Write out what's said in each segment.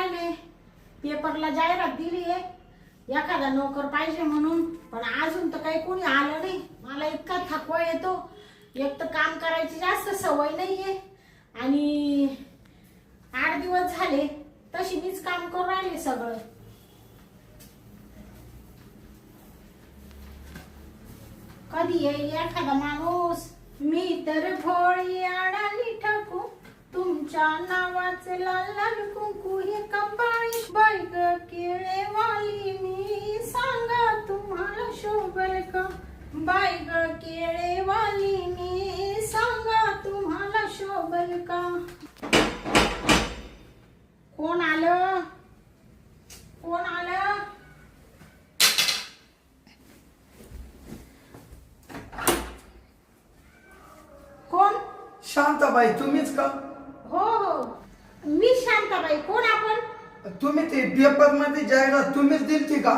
राहिले, पेपरला जाहिरात दिली आहे एखादा नोकर पाहिजे म्हणून, पण अजून तर काही कोणी आलं नाही. मला इतका थकवा येतो, एक तर काम करायची जास्त सवय नाहीये आणि 8 दिवस झाले तशी मीच काम करून राहिले सगळं. कधी येईल एखादा माणूस. मी तर भोळी अडाणी ठाकू, तुमच्या नावाचे लाल लाल कुंकू हे कपाळी. बाई ग केळेवाली मी, सांगा तुम्हाला शोभल का. बाई ग केळेवाली मी, सांगा तुम्हाला शोभल का. कोण आलं, कोण आलं. कोण. शांताबाई तुम्हीच का. हो हो मी शांताबाई. कोण आपण. तुम्ही ते पेपर मध्ये जाहिरात तुम्हीच दिलती का.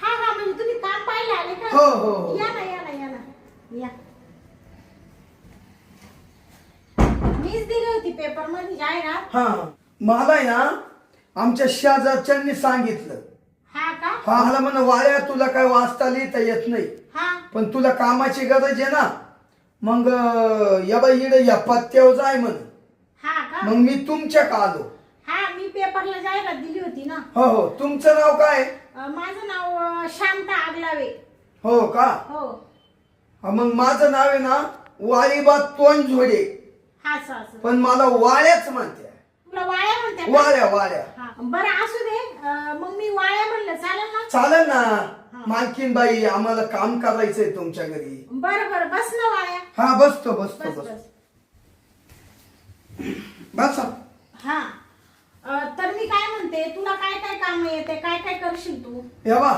हा हा म्हणजे तुम्ही काम पाहिलं आले का. हो हो या ना या ना या ना या. मीच दिली होती पेपर मध्ये जाहिरात. हा मला आहे ना आमच्या शेजारच्यांनी सांगितलं. हा का. हा मला म्हण वाळ्या तुला काय वाचता लिहिता येत नाही, हा पण तुला कामाची गरज आहे ना, मग या बाई इकडे या पत्त्यावर जाय म्हण. हा का. मग मी तुमच्या का आलो. हा मी पेपरला जाहिरात दिली होती ना. हो हो तुमचं नाव काय. माझं नाव शांता आगलावे. हो का. हो. मग माझं नाव आहे ना वाळीबा तोंडझोडे, हा असं. पण मला वाळ्याच म्हणते. तुला वाळ्या म्हणते का? वाळ्या वाळ्या. हा बरं असू दे. मग मी वाळ्या म्हणलं चालेल ना. चालेल ना. मालकीन बाई आम्हाला काम करायचंय तुमच्या घरी. बरं बरं बस ना वाळ्या. हा बसतो बसतो बस बस बस. बसा. हा तर मी काय म्हणते, तुला काय काय काम येते, काय काय करशील तू. हे बा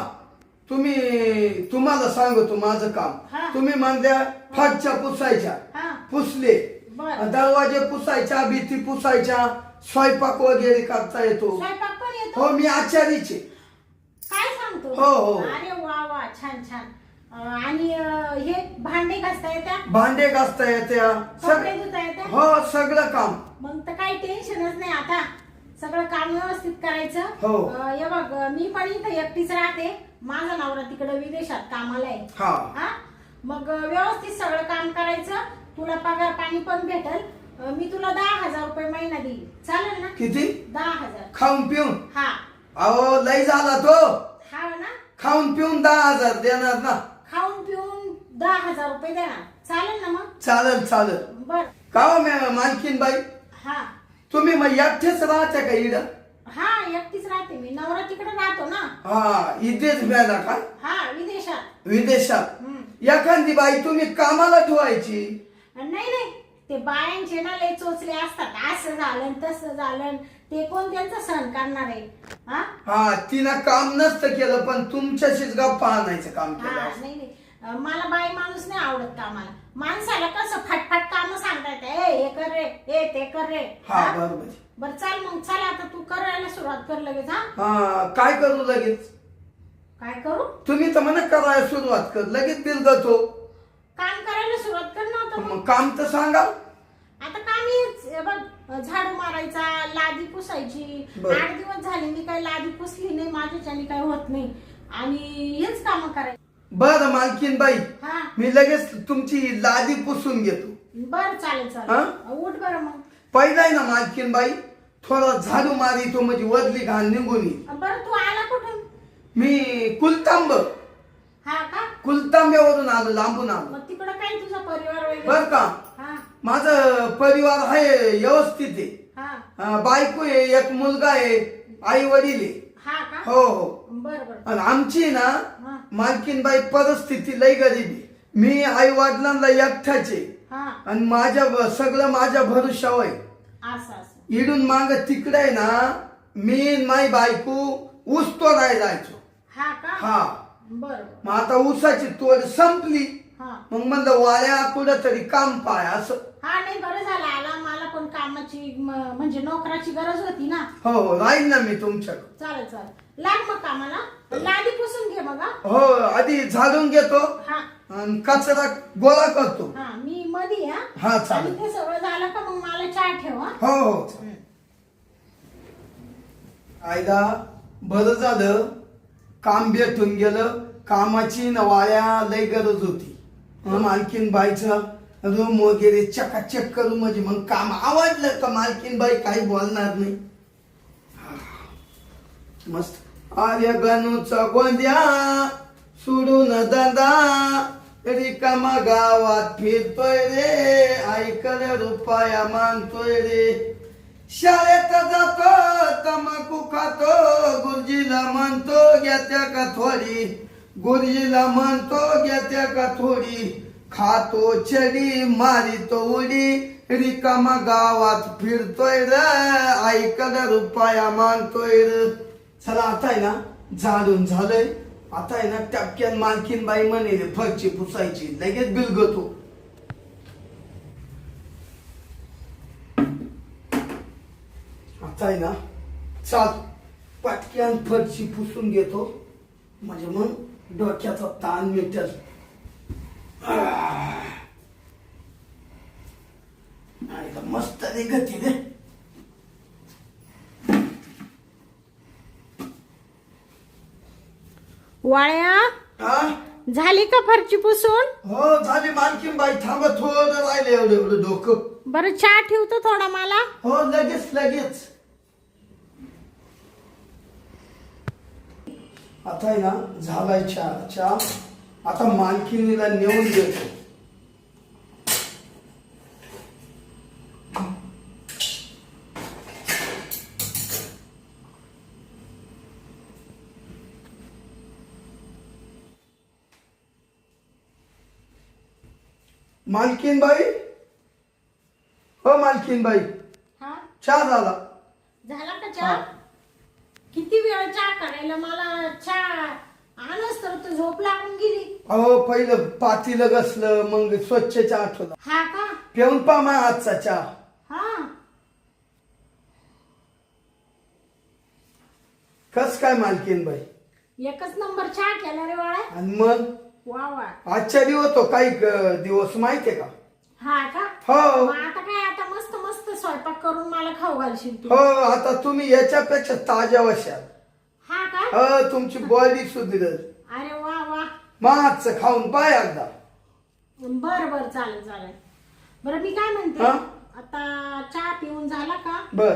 तुम्हाला सांगतो माझं काम. हा. तुम्ही म्हणल्या फरच्या पुसायच्या, हा पुसले. बरं. दरवाजे पुसायच्या, भीती पुसायच्या, स्वयंपाक वगैरे करता येतो. स्वयंपाक पण येतो. हो मी आचारीचे. काय सांगतो. हो, हो. अरे वा वा छान छान. आणि हे भांडे घासता येत्या, भांडे घासता येत्या, कपडे धुता येत्या. हो सगळं काम. मग तर काही टेन्शनच नाही आता. सगळं काम व्यवस्थित करायचं. हो. हे बघ मी पण इथं एकटीच राहते. माझा नवरा तिकडे विदेशात कामाला आहे. हा हा मग व्यवस्थित सगळं काम करायचं. तुला पगार पाणी पण भेटल. मी तुला 10,000 रुपये महिना देईल. चालेल ना. किती. 10,000. खाऊन पिऊन. हा अहो लय झाला तो. हा ना. खाऊन पिऊन 10,000 देणार ना. खाऊन पिऊन 10,000 रुपये देणार. चालेल ना मग. चालेल चालेल. बर. का हो मालकीन बाई हा तुम्ही मग एकटेच राहत्या का इकडं. हा एकटीच राहते मी. नवरा तिकडे राहतो ना. हा इथेच मिळाला का. हा विदेशात. विदेशात. हम्म. एखादी बाई तुम्ही कामाला ठेवायची. नाही नाही ते बायांचे ना लय चोचले असतात. असं झालं तसं झालं, ते कोण त्यांचं सहन करणार आहे. हा हा तिनं काम नसतं केलं, पण तुमच्याशीच गप्पा आणायचं काम हा केलं. नाही नाही मला बाई माणूस नाही आवडत कामाला. माणसाला कसं फटफट काम सांगता येते. हे कर रे, हे ते कर रे. हा बरोबर. बर चाल मग. चल आता तू करायला सुरुवात कर लगेच. हा हा काय करू लगेच. काय करू. तुम्ही तर म्हणा करायला सुरुवात कर, लगेच दिल जातो. काम करायला सुरुवात कर ना आता. मग काम तर सांगा. आता काम हेच हे बघ, झाडू मारायचा, लादी पुसायची. बरं. 8 दिवस झाले मी काही लादी पुसली नाही. माझ्याच्याने काही होत नाही आणि हेच काम करायची. बर मालकीन बाई हा मी लगेच तुमची लादी पुसून घेतो. बर चालेल हा? चालेल. उठ बरं मग. पहिला आहे ना मालकीन बाई थोडा झाडू मारितो म्हणजे वदली घाण निघून येईल. बरं तू आला कुठून. मी कुलतांब हा का. कुलतांब्यावरून आलो, लांबून आलो. मग तिकडं काही तुझा परिवार वगैरे. बर का. हा माझं परिवार आहे व्यवस्थित आहे. हा बायको आहे, एक मुलगा आहे, आई वडील आहे. हा का. हो हो. बर बर. आणि आमची ना हा मालकीनबाई परिस्थिती लय गरीबी. मी आई वडिलांना एकठाचे हा आणि सगळं माझ्या भरोशावर आहे. असं असं. इडून माग तिकडे आहे ना मी माई बायको ऊस तोडायला जायचो. हा का. हा बर मग आता ऊसाची तोड संपली. हा मग म्हणलं वाळ्या कुठं तरी काम पाय असं. हा नाही बरं झालं आला. मला पण कामाची म्हणजे नोकराची गरज होती ना. हो हो राहील ना मी तुमच्याकडे. चालेल चालेल. लाग मग कामाला. लादी पुसून घे बघा. हो आधी झाडून घेतो हा आणि कचरा गोळा करतो. हा मी मध्ये. हा हा आणि चालेल. ते सगळं झालं का मग मला चहा ठेव. हा हो हो आयदा बरं झालं काम भेटून गेलं. कामाची नवाळ्या लय गरज होती. मालकीन बाईचा रूम वगैरे चकाचक करू म्हणजे मग काम आवडलं का मालकीन बाई काही बोलणार नाही. मस्त आर्य गणूचा गोंद्या सोडून दादा रिकामा गावात फिरतोय रे. ऐकल रुपया मानतोय रे. शाळेत जातो तंबाखू खातो. गुरुजीला म्हणतो घेत्या का थोडी. गुरुजीला म्हणतो घेत्या का थोडी. खातो चडी मारितो उडी. रिकामा गावात फिरतोय रे. ऐकल रुपया मानतोय रे. चला आता आहे ना झाडून झालंय. आता आहे ना टपक्यान मालकीन बाई म्हणे फरची पुसायची लगेच बिलगतो. आता आहे ना चाल पटक्यान फरची पुसून घेतो म्हणजे मग डोक्याचा ताण मिटेल. मस्त निघते रे. वाळ्या हा झाली का फरची पुसून? हो झाली मालकीन बाई. थांबा थोडं राहिले एवढं एवढं डोकं. बरं चहा ठेवतो थोडा मला. हो लगेच लगेच. आता आहे ना झालाय चहा. चहा आता मालकिनीला नेऊन देतो. मालकीन बाई हो मालकीन बाई हा चहा झाला. झाला का चहा? किती वेळ चहा करायला मला. चहा आणच तर तू झोप लागून गेली. अहो पहिलं पातीलं घसलं मग स्वच्छ चहा ठेवला. हा का? पिऊन पा मा आजचा चहा. हा कस काय मालकीन बाई? एकच नंबर चहा केला रे वाळा. आणि मग वा वा. आश्चर्य होतो काही दिवस माहितीये का? हा का? हो मग आता काय आता मस्त मस्त स्वयंपाक करून मला खाऊ घालशील तू. हो आता तुम्ही याच्यापेक्षा ताज्या वशाल. हा का? हो तुमची बॉडी सुधरेल. अरे वा वा. मागचं खाऊन पाय एकदा. बर बर चालेल चालेल. बरं मी काय म्हणते हा? आता चहा पिऊन झाला का? बर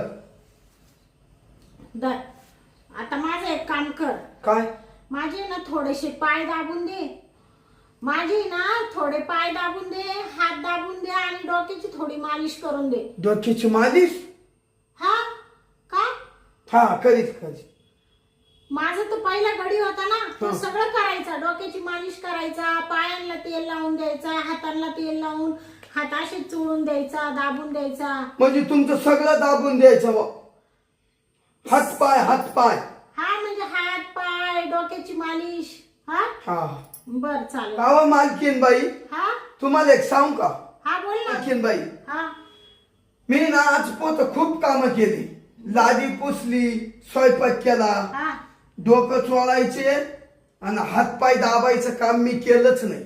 दर आता माझं एक काम कर. काय? माझे ना थोडेसे पाय दाबून दे. माझे ना थोडे पाय दाबून दे. हात दाबून दे आणि डोक्याची थोडी मालिश करून दे. डोक्याची मालिश? हा का? हा करीत करीत. माझं तर पहिला गडी होता ना तो हा. सगळं करायचा. डोक्याची मालिश करायचा. पायांना तेल लावून द्यायचा. हातांना तेल लावून हात असे चोळून द्यायचा. दाबून द्यायचा. म्हणजे तुमचं सगळं दाबून द्यायचं बुवा. हात पाय हात पाय. हा म्हणजे हात पाय डोक्याची मालिश. हा हा बर चालेल. काव मालकीन बाई हा तुम्हाला एक सांगू का? हा बोल ना. मालकीन बाई हा मी ना आज पोत खूप कामं केली. लादी पुसली, स्वयंपाक केला, हा डोकं चोळायचे आणि हात पाय दाबायचं काम मी केलंच नाही.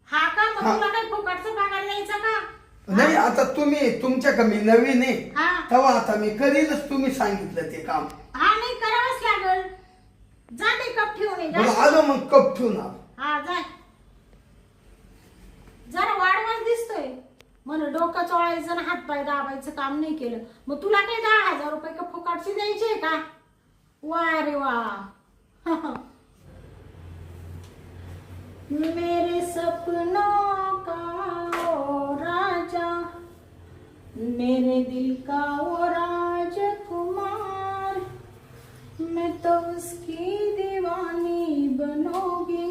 हा का? मग हा. तुला काही फुकटचं पगार द्यायचा का? नाही आता तुम्ही तुमच्या का मी नवीन आहे हा तेव्हा आता मी करीलच. तुम्ही सांगितलं ते काम. हा नाही करावंच लागल. जा ते कप ठेवून ये. बरं जा. आलो मग कप ठेवून आलो. हा जाय. जरा वाढवाच दिसतोय. म्हणून डोकं चोळायचं आणि हातपाय दाबायचं काम नाही केलं. मग तुला काही 10,000 रुपये का फुकटचे द्यायचे का? वा रे वा. मेरे सपनों का ओ राजा मेरे दिल का वो राजकुमार मैं तो उसकी दीवानी बनोगी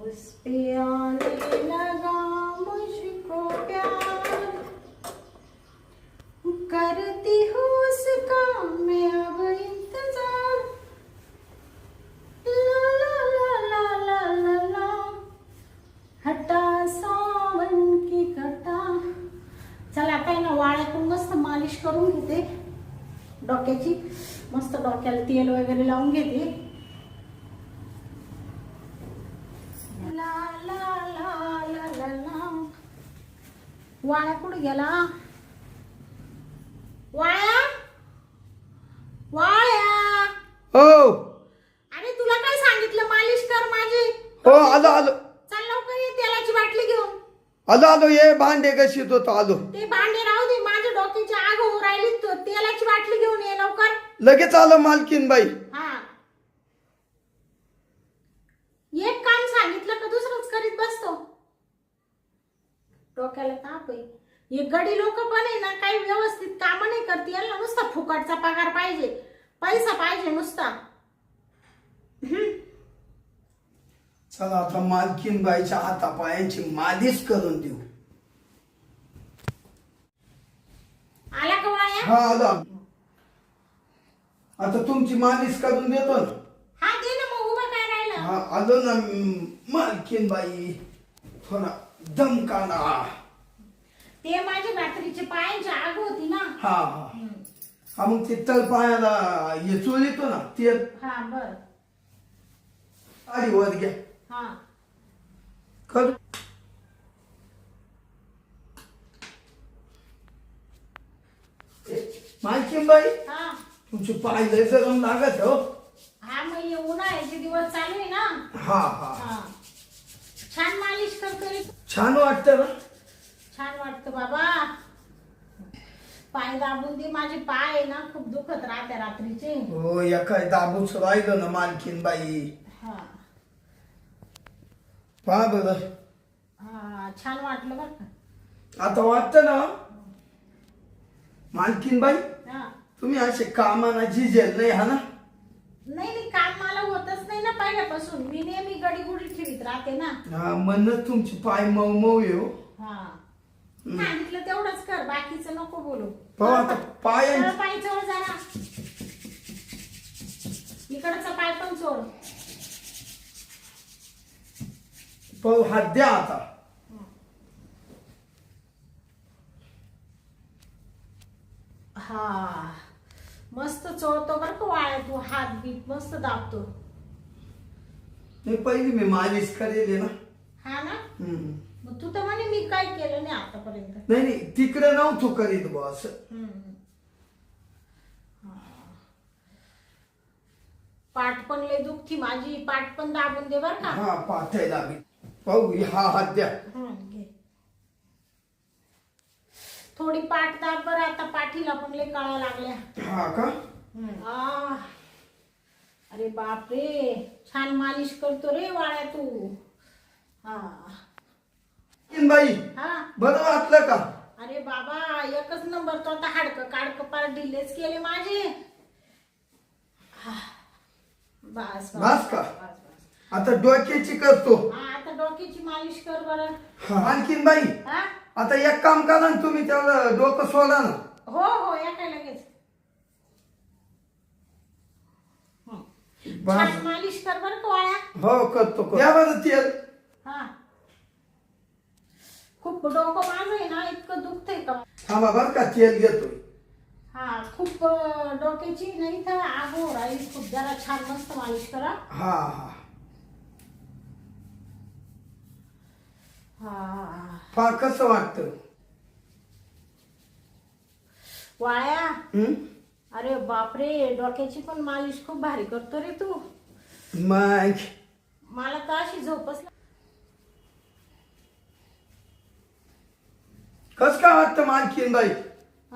उस पे आने लगा मुझको प्यार करती हूँ उसका मैं अब इंतजार ला ला ला ला ला ला ला हटा सावन की कटा. चला आता ना वाळ्यातून मस्त मालिश करून घेते डोक्याची. मस्त डोक्याला तेल वगैरे लावून घेते. ला ला ला ला ला ला. वाळ्या कुठे गेला? वाळ्या हो आलो आलो चल लवकर ये तेलाची बाटली घेऊन. आलो आलो ये भांडे कशीत होतो आलो. ते भांडे राहू दे, माझ्या डोक्याची आग होऊ राहिली. तेलाची बाटली घेऊन ये लवकर. लगेच आलो मालकीन बाई. हा, एक काम सांगितलं का दुसरंच करीत बसतो. डोक्याला ताप आहे. हे गडी लोक पण आहे ना, काही व्यवस्थित काम नाही करते. यांना नुसता फुकटचा पगार पाहिजे, पैसा पाहिजे नुसता. चला आता मालकीन बाईच्या हातापायांची मालिश करून देऊ. आला का वाया? हा आलो. आता तुमची मालिश करून देतो ना. हा दे ना मग, उभा काय राहिला. हा आलो ना मालकीन बाई. थोडा दम काढा. ते माझ्या रात्रीच्या पायांची आग होती ना. हा हा हा मग ते तळ पायाला हे चोळीतो ना तेल. हा बर. आधी वर घ्या. हा कर. मालकीन बाई हा तुमचे पाय लय गरम लागत हो. हा, मग हे उन्हाळ्याचे दिवस चालू आहे ना. हा हा हा, छान मालिश करतो रे. छान वाटतं ना. छान वाटतं बाबा. पाय दाबून दे, माझे पाय आहे ना खूप दुखत राहते रात्रीचे. हो या काय दाबूच राहिलं ना मालकीन बाई. हा पहा बरं हा, छान वाटलं बरं का. आता वाटतं ना मालकीन बाई हा, तुम्ही असे कामाना झिजेल नाही हा ना. नाही नाही, काम मला होतच नाही ना पहिल्यापासून. मी नेहमी गडीगुडी ठेवीत राहते ना. हा म्हणूनच तुमचे पाय मऊ मऊ येऊ. हा, सांगितलं तेवढंच कर, बाकीचं नको बोलू. पाहू आता पाय पाय चोळ जरा, इकडचा पाय पण चोळ. पाहू हात द्या आता. हा, मस्त चोळतो बरं का वाळ्या तू. हात बीत मस्त दाबतो. नाही पहिली मी मालिश करेल ना. हा ना, हम्म. मग तू तर म्हणे मी काय केलं नाही आतापर्यंत. नाही नाही तिकडे नव्हतो करीत बॉस. पाठ पण लय दुखती माझी. पाठ पण दाबून दे बर का. हा पाठय लागेल. पाहू हा हात द्या. घे. थोडी पाठ दाब बरं. आता पाठीला पण लय कळा लागल्या. हा का. आ, अरे बापरे, छान मालिश करतो रे वाळ्या तू. हा बाई हा, बरं वाटलं का. अरे बाबा एकच नंबर. तो आता हाडकं काडकं पार ढिलेच केले माझे. हा, बस बस का? बस. आता डोक्याची करतो. हा, आता डोक्याची मालिश कर बरं. हा. आणखीन बाई हा, आता एक काम करा ना तुम्ही तेवढं डोकं सोडा ना. हो हो, या काय लगेच. बस. छान मालिश कर बरं का वाळ्या. हो करतो करतो. या बरं तेल. हा, खूप डोकं माझं आहे ना इतकं दुखतंय का. थांबा बरं का तेल घेतोय. हा, खूप डोक्याची नाही तर आग हो राहील. खूप जरा छान मस्त मालिश करा. हा हा हा, पहा कसं वाटतं. वाळ्या, हम्म? अरे बापरे, डोक्याची पण मालिश खूप भारी करतो रे तू. मग मला तर अशी झोपच कस काय वाटतं मालकीन बाई.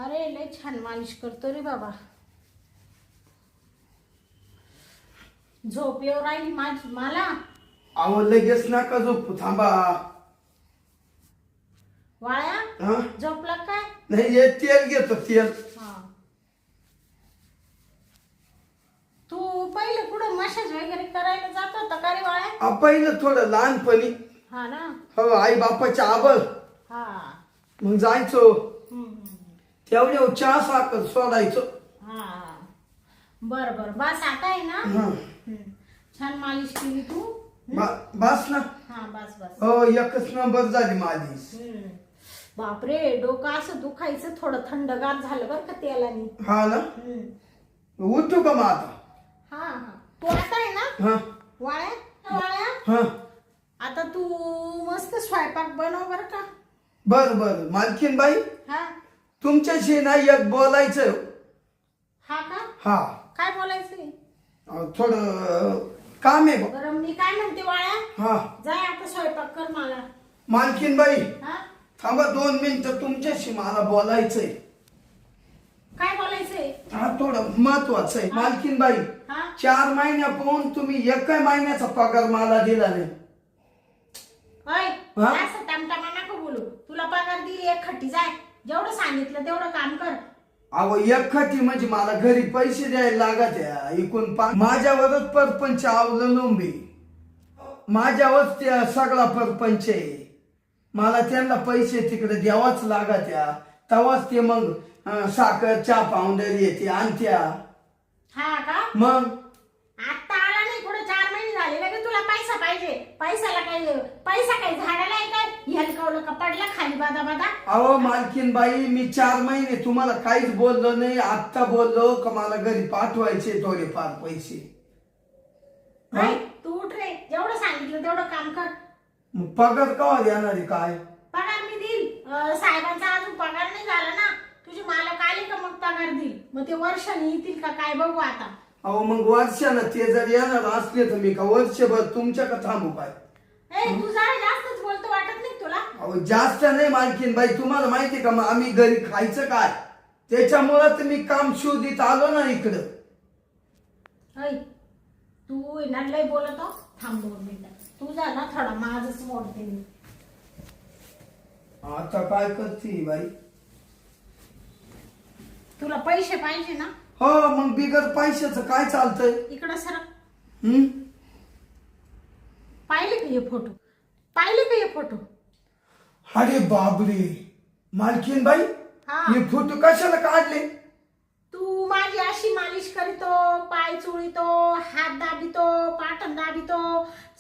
अरे लय छान मालिश करतो रे बाबा. झोप येऊ राहिली माझी मला. अहो लगेच नका झोपू थांबा. वाळ्या, हा झोपला काय. नाही हे तेल घेतो तेल. हा, तू पहिले कुठं मसाज वगैरे करायला जात होता का रे वाळ्या. पहिलं थोडं लहानपणी हा ना. हो आई बापाच्या आबळ हा, मग जायचो. हम्म. तेवढे चहा साखर सोडायचो. हा, बर बर, बस आता आहे ना. हा. छान मालिश केली तू. बस ना. हा, बस बस. हो एकच नंबर झाली माझी. बापरे, डोकं असं दुखायचं. थोडं थंडगार झालं बरं का तेलाने. हा ना. उठू का मग आता. हा हा, तू आता आहे ना हा वाळ्या. वाळ्या, हा आता तू मस्त स्वयंपाक बनव बरं का. बर बर मालकीन बाई हा तुमच्याशी ना एक बोलायचं. हा का. हा काय बोलायचंय. थोडं काम आहे बा. बरं मी काय म्हणते वाळ्या, हा जाय आता स्वयंपाक कर मला. मालकीन बाई हा थांबा 2 मिनिटं, तुमच्याशी मला बोलायचंय. काय बोलायचंय? हा थोडं महत्वाचं आहे. मालकीन बाई हा 4 महिन्यापासून तुम्ही एका महिन्याचा पगार मला दिला नाही. होय हा? असं टमटमा नको बोलू. तुला पगार दिली एक खट्टी, जाय जेवढं सांगितलं तेवढं काम कर. अहो एकखटी म्हणजे मला घरी पैसे द्यायला लागत आहे. एकूण माझ्यावरच परपंच अवलंबून, माझ्यावरच त्या सगळा परपंच आहे. मला त्यांना पैसे तिकडे द्यावाच लागत या, तेव्हाच ते मग साखर चहा पावडर येते आणत्या. हा का? मग आता आला नाही कुठे 4 महिने झाले लगे तुला पैसा पाहिजे. पैसा काही झाडाला आहे काय? हेलकावलं का पडला खाली बादा बादा? अहो मालकीन बाई मी 4 महिने तुम्हाला काहीच बोललो नाही. आत्ता बोललो का मला घरी पाठवायचे थोडेफार पैसे. होय, तू उठ रे, जेवढं सांगितलं तेवढं काम कर. मग पगार केव्हा देणार आहे काय? पगार मी देईल. साहेबांचा अजून पगार नाही झाला ना. तुझे मालक आले का मग पगार देईल. मग ते वर्षाने येतील का काय बघू आता. अहो मग वर्षानं ते जर येणार असले तर मी का वर्षभर तुमच्याकडे थांबू काय? तू जरा जास्तच बोलतो वाटत नाही तुला? अहो जास्त नाही मालकीन बाई, तुम्हाला माहिती का मग आम्ही घरी खायचं काय, त्याच्यामुळं तर मी काम शोधित आलो ना इकडं. तू ना लय बोलतो. थांब 2 मिनिटं. तू जा ना थोडा माझच मोडते मी. आता काय करते बाई? तुला पैसे पाहिजे ना? हो मग बिगर पैशाचं काय चालतंय? इकडं सर. हम्म पाहिले का हे फोटो? पाहिले का हे फोटो? अरे बापरे मालकीन बाई, हा. हे फोटो कशाला काढले? तू माझी अशी मालिश करीतो, पाय चोळीतो, हात दाबितो, पाठण दाबितो,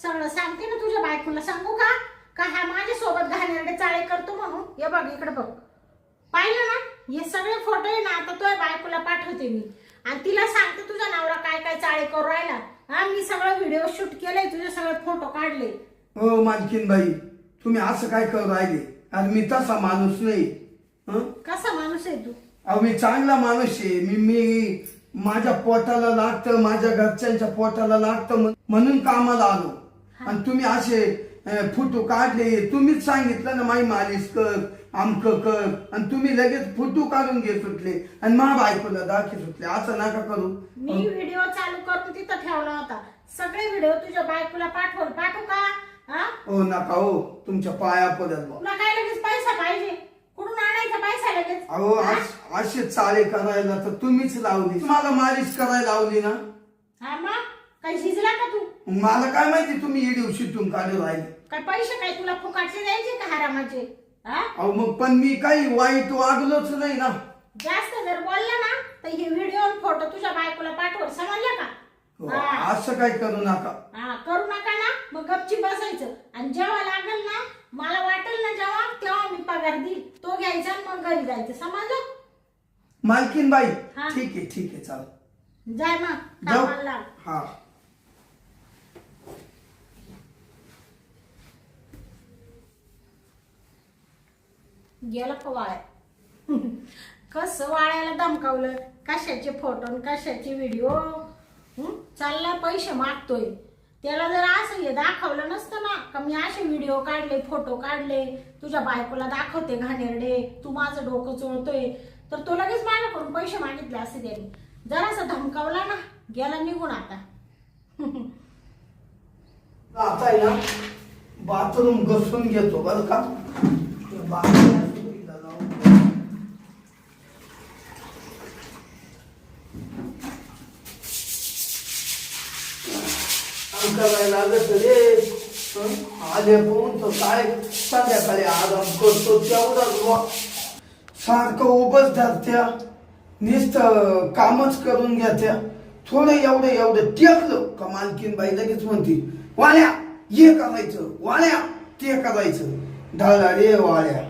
सगळं सांगते ना तुझ्या बायकोला. सांगू का का हा माझ्या सोबत घाणेरडे चाळे करतो म्हणून? हे बघ इकडे बघ. पाहिलं ना? हे सगळे फोटो आहे ना आता तुझ्या बायकोला पाठवते मी आणि तिला सांगते तुझा नवरा काय काय चाळे करू राहिला. हा मी सगळं व्हिडिओ शूट केलंय, तुझे सगळे फोटो काढले. हो मालकीन बाई तुम्ही असं काय करू राहिले? आणि मी तसा माणूस नाही. कसा माणूस आहे तू? अहो मी चांगला माणूस आहे. मी माझ्या पोटाला लागतं, माझ्या घरच्यांच्या पोटाला लागतं म्हणून कामाला आलो. आणि तुम्ही असे फोटो काढले. तुम्हीच सांगितलं ना माई मालिश कर, आमक कर, आणि तुम्ही लगेच फोटो काढून घेत सुटले आणि मा बायकोला दाखवत सुटले. असं नका करू. मी व्हिडिओ चालू करून तिथं ठेवला होता. सगळे व्हिडिओ तुझ्या बायकोला पाठवू का? हो नका हो, तुमच्या पाया पडत. तुला काय लगेच पैसा पाहिजे? कुठून आणायचा पैसा लगेच? अहो असे चाळे करायला तर तुम्हीच लावली, मला मालिश करायला लावली ना. हा मग काही शिजला का तू? मला काय माहिती तुम्ही व्हिडिओ शिटून काढून राहिले. काय पैसे काय तुला फुकाटचे द्यायचे का हरामाचे? अहो मग पण मी काही वाईट वागलोच नाही ना. जास्त जर बोलला ना तर हे व्हिडिओ फोटो तुझ्या बायकोला पाठव, समजलं का? हो, असं काय करू नका. करू नका ना. मग गपची बसायचं आणि जेव्हा लागेल ना, मला वाटेल ना जेव्हा, तेव्हा मी पगार देईल. तो घ्यायचा आणि मग घरी जायचं, समजलं? मालकीन बाई हा. ठीक आहे चाल. जाय मग जाऊ. कामाला लाग. हा गेला का वाळ्या? कसं वाळ्याला धमकावलं, कशाचे फोटो कशाचे व्हिडिओ. चालला पैसे मागतोय. त्याला जर असं हे दाखवलं नसतं ना का मी असे व्हिडिओ काढले, फोटो काढले, तुझ्या बायकोला दाखवते घाणेरडे, तू माझं डोकं चोळतोय, तर तो लगेच माझ्याकडून पैसे मागितले असते त्याने. जरासा धमकावला ना, गेला निघून आता. आता आहे ना बाथरूम घसून घेतो बरं का. करायला लागत रे. आले पोहून तो काय संध्याकाळी आराम करतो तेवढा सारखं उभंच धरत्या, नुसतं कामच करून घ्या. थोडं एवढं टेकलं का मालकीन बाई लगेच म्हणती वाळ्या हे करायचं, वाळ्या ते करायचं. ढाळा रे वाळ्या.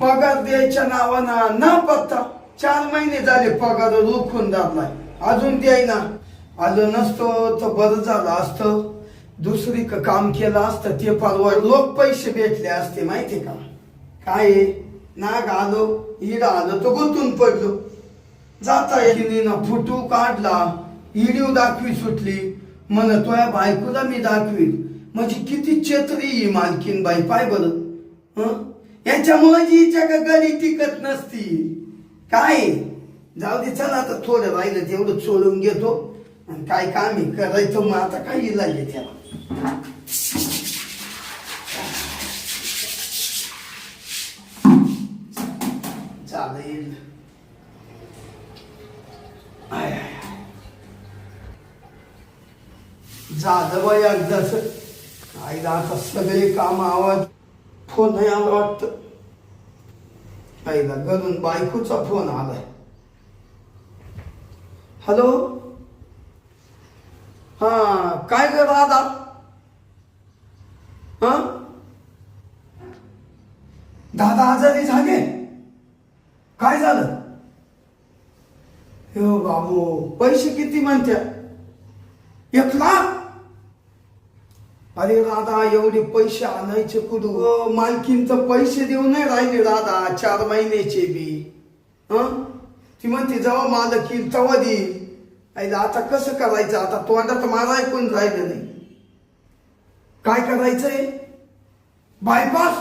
पगार द्यायच्या नावानं ना पत्ता. 4 महिने झाले पगार रोखून धरलाय, अजून द्यायना. आलं नसतो तर बरं झालं असतं. दुसरी काम केलं असतं ते परवड, लोक पैसे भेटले असते माहिती का. काय नाग आलो इड आलो तो गुंतून पडलो. जाता येईना फोटो काढला, व्हिडिओ दाखवी सुटली. म्हणतोय बायकोला मी दाखवील. म्हणजे किती चेत्री ही मालकीन बाई पाय बरं. हं? याच्यामुळे हिच्या का गणी टिकत नसती काय. जाऊ दे चला आता थोडं राहिलं तेवढं सोडून घेतो आणि काय काम आहे करायचं. मग आता काय इलाज आहे त्याला. चालेल. I I I. झालं बाई एकदाच. आईला आता सगळे काम आवाज फोन यायला वाटत. आईला घरून बायकोचा फोन आलाय. हॅलो. हा काय ग राधा. हा दादा आजारी झाले. काय झालं. हो बाबू पैसे किती म्हणत्या. 1,00,000. अरे राधा एवढे पैसे आणायचे कुठून. मालकीन तर पैसे देऊ नाही राहिले राधा 4 महिन्याचे बी. ती म्हणते जेव्हा मालक येईल तेव्हा देईल. आईला आता कसं करायचं. आता तोंडात मला ऐकून राहिलं नाही. काय करायचंय. बायपास.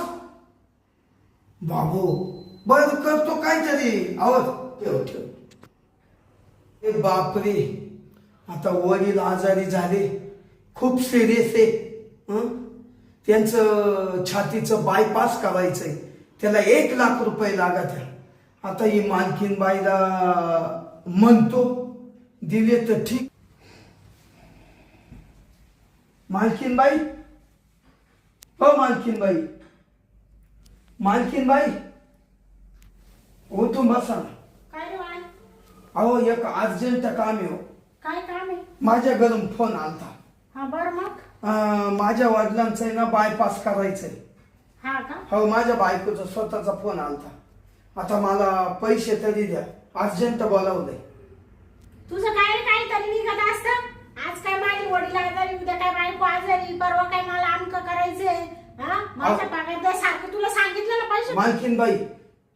बाबू बर करतो काहीतरी. आवाज ठेव ठेव. बापरे आता वडील आजारी झाले. खूप सिरियस आहे. त्यांचं छातीचं बायपास करायचंय. त्याला 1,00,000 रुपये लागत आहे. आता ही मालकीन बाईला म्हणतो दिले तर ठीक. मालकीन बाई. हो मालकीन बाई. मालकीन बाई उठून बसा. काय रे बाळ. अहो एक अर्जंट काम आहे. काय काम आहे. माझ्या घरून फोन आलता. हा बर मग. माझ्या वडिलांचं आहे ना बायपास करायचंय. हा का. हो माझ्या बायकोचा स्वतःचा फोन आलता. आता मला पैसे तरी द्या. अर्जंट बोलावलंय. तुझं काय काय तरी निघत असतं. आज काय माझी वडील आजारी, उद्या काय बायको आजारी, परवा काय मला आमक करायचंय. हा माझ्या पगार सारखं तुला सांगितलं ना पैसे. मालकीन बाई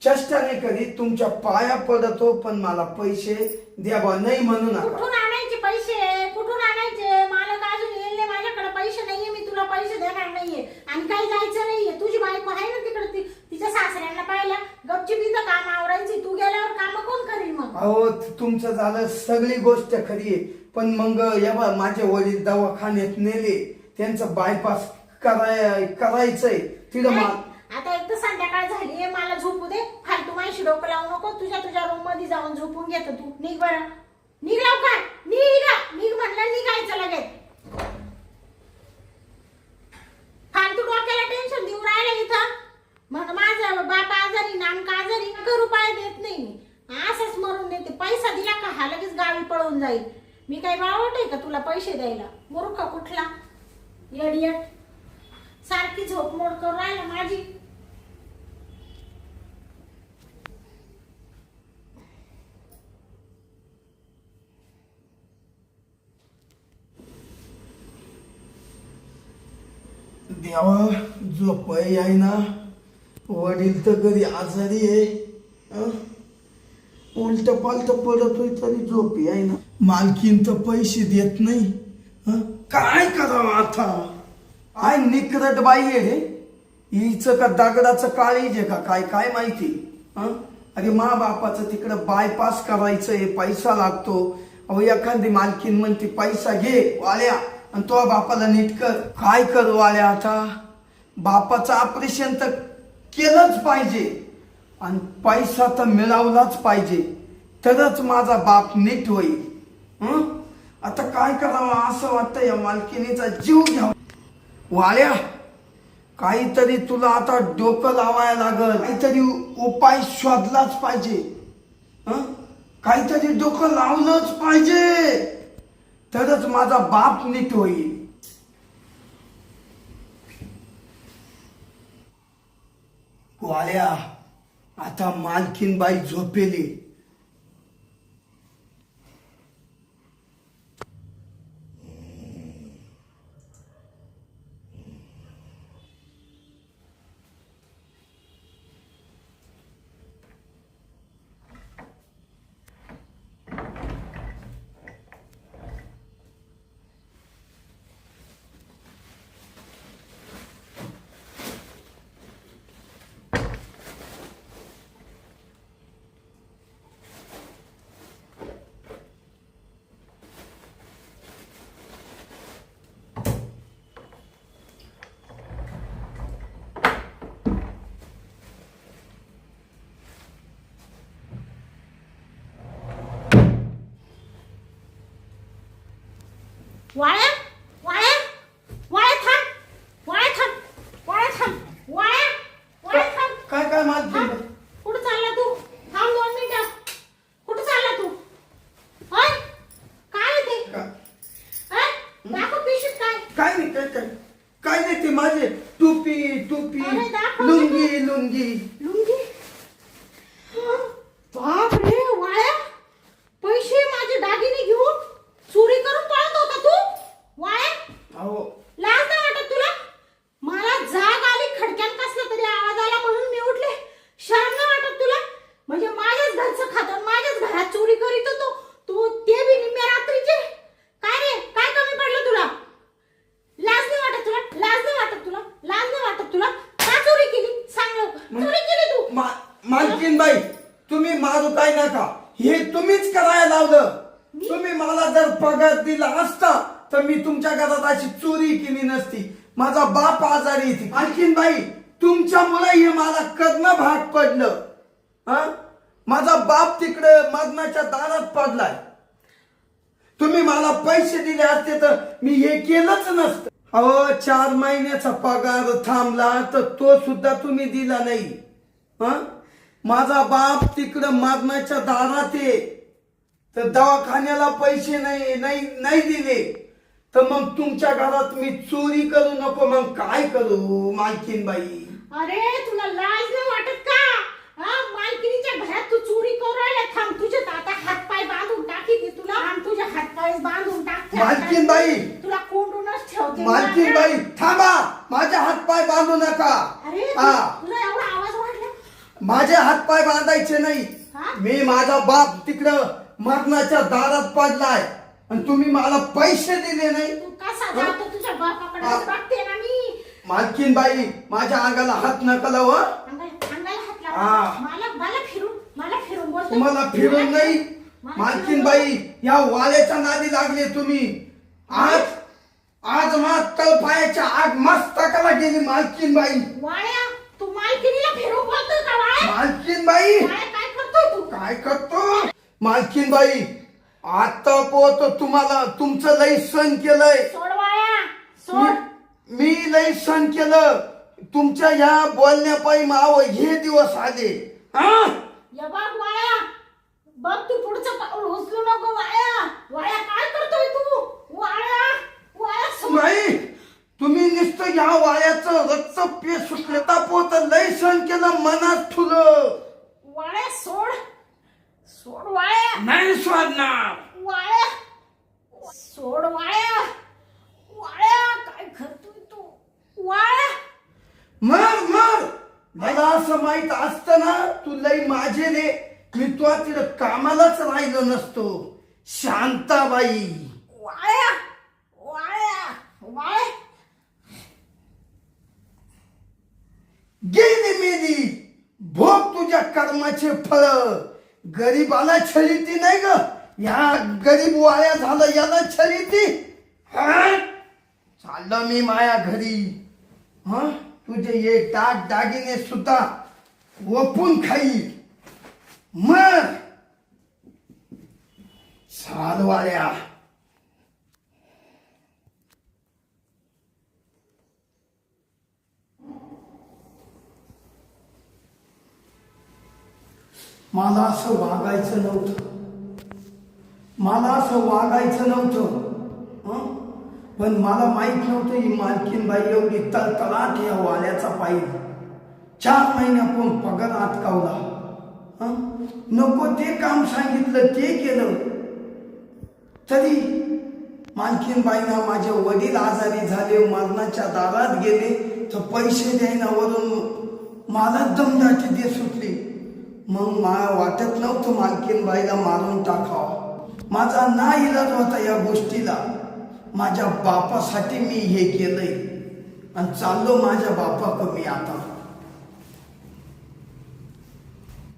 चेष्टा नाही करीत. तुमच्या पाया पडतो पण मला पैसे द्या बा. नाही म्हणू नका. कुठून आणायचे पैसे. कुठून आणायचे. मालक अजून येईल नाही. माझ्याकडे पैसे नाहीये. मी तुला पैसे देणार नाहीये. आणि काही जायचं नाहीये. तुझी बायको आहे ना तिकडे. तिच्या सासऱ्यांना पाहिलं गपचीप इथं काम आवरायची. तू गेल्यावर काम कोण करील मग. अहो तुमचं झालं सगळी गोष्ट खरी आहे. पण मग या माझे वडील दवाखान्यात नेले. त्यांचं बायपास करायचंय तिथं. आता एक तर संध्याकाळ झाली. मला झोपू दे. फालतू माहिती डोकं लावू नको. तुझ्या रूम मध्ये जाऊन झोपून घेतो. तू निघ बरं. निघ लवकर. निघ म्हणलं निघायचं लगेच. फालतू डोक्याला टेन्शन देऊ राहिलं इथं. मग माझा बाप आजारी नामका आजारी. 1 रुपया देत नाही मी. असंच मरून देते. पैसा दिला का हा लगेच गावी पळून जाईल. मी काही बावट आहे का तुला पैसे द्यायला. मूर्ख कुठला. येडियट. सारखी झोप मोड करून राहिला माझी. देवा झोप आहे ना. वडील तर घरी आजारी आहे. उलट पालट पडतोय तरी झोप आहे ना. मालकीन तर पैसे देत नाही. काय करावं आता. काय निकरट बाई आहे रे. हिचं का दगडाचं काळीज आहे का काय काय माहिती. अरे मा बापाचं तिकडं बायपास करायचंय. पैसा लागतो. अहो एखादी मालकीन म्हणते पैसा घे वाल्या आणि तो बापाला नीट कर. काय कर वाल्या. आता बापाचं ऑपरेशन तर केलंच पाहिजे आणि पैसा तर मिळवलाच पाहिजे तरच माझा बाप नीट होईल. आता काय करावं असं वाटतं. या मालकिनीचा जीव घ्यावा. वाल्या काहीतरी तुला आता डोकं लावायला लागल. काहीतरी उपाय शोधलाच पाहिजे. काहीतरी डोकं लावलंच पाहिजे तरच माझा बाप नीट होईल. वाल्या आता मालकीन बाई झोपेली. मालकीन बाई. कुठं चालला तू? थांब 2 मिनिटं. कुठं चालला तू? होय? काय आहे ते? का- हा? दाखव पिशवीत काय? काय नाही काय नाही ते माझे टोपी अरे, दाखव ना. लुंगी लुंगी? बाप रे वाळ्या, पैसे माझे दागिने घेऊन चोरी करून पळत होता तू वाळ्या. अहो लाज नाही वाटत तुला? मला जाग आली, खडक्यान कसला तरी आवाज आला म्हणून मी उठले. शरम नाही वाटत तुला? म्हणजे माझ्याच घरचं खातो, माझ्याच घरात चोरी करीत होतो तू, ते बी निम्म्या रात्रीचे. काय रे, काय कमी पडलं तुला? लाज नाही वाटत तुला? लाज नाही वाटत तुला? लाज नाही वाटत तुला? का चोरी केली? सांग लवकर. चोरी केली तू? मालकीन बाई, तुम्ही मारू काय नका, हे तुम्हीच करायला लावलं. तुम्ही मला जर पगार दिला असता तर मी तुमच्या घरात अशी चोरी केली नसती. माझा बाप आजारी आहे. मालकीन बाई, तुमच्यामुळे हे मला करणं भाग पडलं. हा, माझा बाप तिकडे मरणाच्या दारात पडलाय. तुम्ही मला पैसे दिले असते तर मी हे केलंच नसतं. अहो 4 महिन्याचा पगार थांबला तर तो सुद्धा तुम्ही दिला नाही. हा, माझा बाप तिकडं मरणाच्या दारात आहे, तर दवाखान्याला पैसे नाही दिले तर मग तुमच्या घरात मी चोरी करू नको, मग काय करू मालकीन बाई? अरे तुला लाज नाही वाटत का? हा, मालकिनीच्या घरात तू चोरी करू राहिला. थांब, तुझे आता हातपाय बांधून टाकी तुला. थांब, तुझे हातपाय बांधून टाक. मालकीन बाई, तुला कोंडूनच ठेवते. मालकीन बाई थांबा, माझे हातपाय बांधू नका. अरे हा, तुला एवढा आवाज वाढला? माझे हातपाय बांधायचे नाही. हा? मी माझा बाप तिकडं मरणाच्या दारात पडलाय आणि तुम्ही मला पैसे दिले नाही. तू कसा जातो तुझ्या बापाकडे? हा. बघते ना मी. मालकीन बाई, माझ्या अंगाला हात नका लावू. हं? अंगाला हात लाव. हा. मला फिरून बोलतो. तुम्हाला फिरून नाही. मालकीन बाई, या वाल्याच्या नादी लागले तुम्ही. आज तळ पायाच्या आग मस्तकाला गेली मालकीन बाई. वाळ्या, तू मालकिनीला फिरून बोलतोय का वाळ्या? मालकीन बाई, वाळ्या, काय करतोय तू? काय करतो? मालकीन बाई, आता पोत तुम्हाला तुमचं लई सण केलंय. सोड वाळ्या, सोड. मी लई सण केलं. तुमच्या या बोलण्यापायी माव हे दिवस आले. हा, या बघ वाळ्या, बघ तू पुढचं पाऊल उचलू नको. वाळ्या, वाळ्या, काय करतोय तू? वाळ्या, वाळ्या, सोड. नाही, तुम्ही नुसतं या वायाचं रक्त पे सुटलं पोत लई सण केलं, मनात ठुलं. वाळ्या, सोड. सोड वाळ्या. नाही सोडणार. वाळ्या, सोड वाळ्या. वाळ्या, काय करतोय तू? वाळ्या. मर मला असं माहित असतं ना तू लई माझे रे, मी तुला तिथं कामालाच राहिलो नसतो. शांताबाई, वाळ्या, वाळ्या, वाळ्या. गेली मेली, भोग तुझ्या कर्माचे फळ. गरीबाला छळीती नाही ग, या गरीब वाया झालं याला छळीती. चाललं मी माया घरी. हा, तुझे ये दागिने सुद्धा ओपून खाई. मग चाल वाल्या. मला असं वागायचं नव्हतं. हं? पण मला माहित नव्हतं ही मालकीनबाई एवढी तळतळाट या वाल्याचा पाहिजे. 4 महिन्यापूर्वी पगार अटकावला. हं? नको ते काम सांगितलं ते केलं तरी मालकीनबाईंना माझे वडील आजारी झाले, मरणाच्या दारात गेले तर पैसे द्यायना वरून मला दमदाटी दे सुटली. मग मला वाटत नव्हतं मालकीनबाईला मारून टाकावं. माझा नाइलाज होता या गोष्टीला. माझ्या बापासाठी मी हे केलंय आणि चाललो माझ्या बापाकडे मी आता.